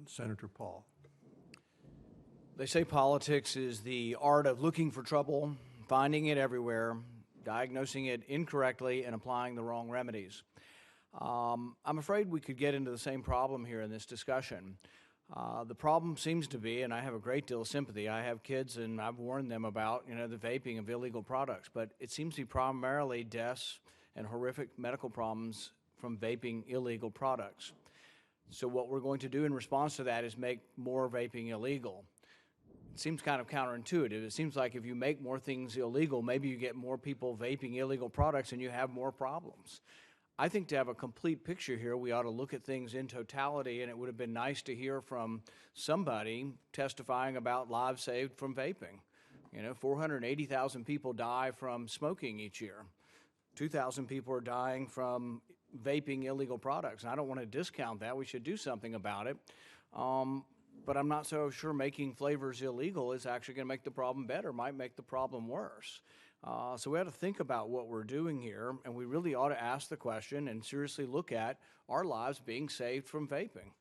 Senator Paul. They say politics is the art of looking for trouble, finding it everywhere, diagnosing it incorrectly, and applying the wrong remedies. I'm afraid we could get into the same problem here in this discussion. The problem seems to be, and I have a great deal of sympathy, I have kids and I've warned them about, the vaping of illegal products, but it seems to be primarily deaths and horrific medical problems from vaping illegal products. So what we're going to do in response to that is make more vaping illegal. It seems kind of counterintuitive. It seems like if you make more things illegal, maybe you get more people vaping illegal products and you have more problems. I think to have a complete picture here, we ought to look at things in totality, and it would have been nice to hear from somebody testifying about lives saved from vaping. 480,000 people die from smoking each year. 2,000 people are dying from vaping illegal products. And I don't want to discount that. We should do something about it. But I'm not so sure making flavors illegal is actually going to make the problem better, might make the problem worse. So we have to think about what we're doing here, and we really ought to ask the question and seriously look at our lives being saved from vaping.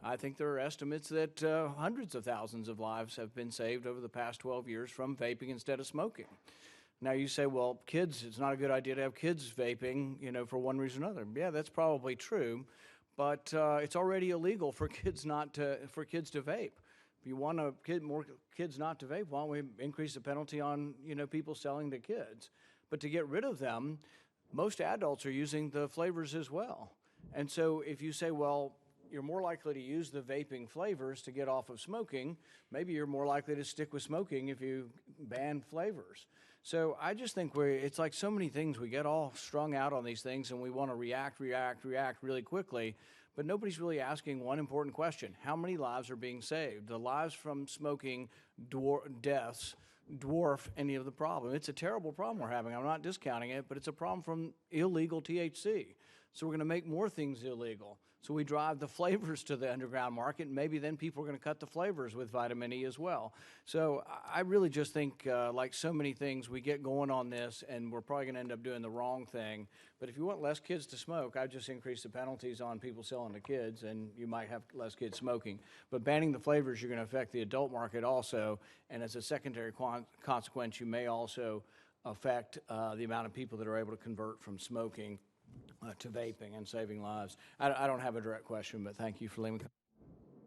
I think there are estimates that hundreds of thousands of lives have been saved over the past 12 years from vaping instead of smoking. Now you say, well, kids, it's not a good idea to have kids vaping, for one reason or another. Yeah, that's probably true. But it's already illegal for kids to vape. If you want more kids not to vape, why don't we increase the penalty on people selling to kids? But to get rid of them, most adults are using the flavors as well. And so if you say, well, you're more likely to use the vaping flavors to get off of smoking, maybe you're more likely to stick with smoking if you ban flavors. So I just think it's like so many things. We get all strung out on these things and we want to react really quickly, but nobody's really asking one important question. How many lives are being saved? The lives from smoking deaths dwarf any of the problem. It's a terrible problem we're having. I'm not discounting it, but it's a problem from illegal THC. So we're going to make more things illegal. So we drive the flavors to the underground market, and maybe then people are going to cut the flavors with vitamin E as well. So I really just think, like so many things, we get going on this, and we're probably going to end up doing the wrong thing. But if you want less kids to smoke, I'd just increase the penalties on people selling to kids, and you might have less kids smoking. But banning the flavors, you're going to affect the adult market also, and as a secondary consequence, you may also affect the amount of people that are able to convert from smoking to vaping and saving lives. I don't have a direct question, but thank you for letting me come.